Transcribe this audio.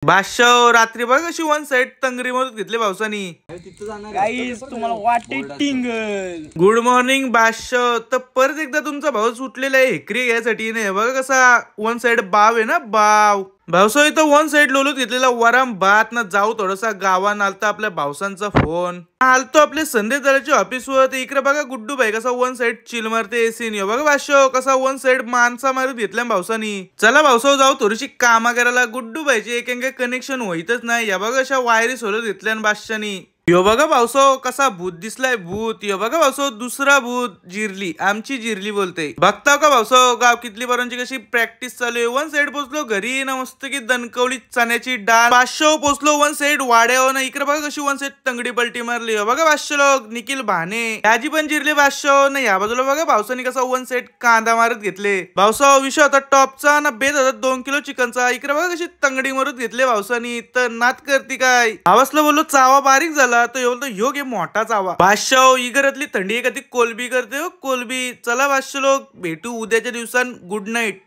बादशाह रात्री बघ कशी वन साइड तंगरी मधून घेतली पावसानी। गाईस तुम्हाला वाटे टिंगल गुड मॉर्निंग बादशाह। तर परत एकदा तुमचा भाऊ सुटलेला आहे हेकरी घ्यायसाठी नाही बघा कसा वन साइड बाव आहे ना बाव। भाऊसाहेब इथं वन साइड लोलूत घेतलेला वराम भात ना जाऊ थोडासा गावान आलता आपल्या भाऊसांचा फोन आलतो आपले संदेश दलाची ऑफिस वर। इकडे बघा गुड्डू भाई कसा वन साइड चिल मारते एसीन बघा बादशाह कसा वन साइड माणसा मारत घेतल्या भाऊसानी। चला भाऊसाहेब जाऊ थोडीशी कामा करायला। गुड्डू भाईची एक कनेक्शन होईतच नाही या बघा अशा वायरी सोलत घेतल्या बादशानी। यो बघा भाऊसाहेब कसा भूत दिसलाय भूत। यो बघा भाऊसाहेब दुसरा भूत जिरली आमची जिरली बोलते। बघताव का भाऊसाहेब गाव कितली बरोंची कशी प्रॅक्टिस चालू आहे। वन साइड पोचलो घरी ना मस्त की दणकवली चण्याची डाळ। बादशाह पोचलो वन साइड वाड्यावर ना इकडे बघा कशी वन साइड तंगडी पलटी मारली। बघा बादशाह निखिल भाने याची पण जिरली बादशाह ना। या बाजूला बघा भाऊसानी कसा वन साइड कांदा मारत घेतले। भाऊसाहेब विषय होता टॉपचा ना बेत होता 2 किलो चिकनचा। इकडे बघा कशी तंगडी मारत घेतले भाऊसानी। तर नात करती काय आवाजला बोललो चावा बारीक झाला तर बोलतो ह्यो घे मोठा चावा। बादशाह ही घरातली थंडी आहे का ती कोलबी करते हो कोलबी। चला बादशाह लोक भेटू उद्याच्या दिवसात गुड नाईट।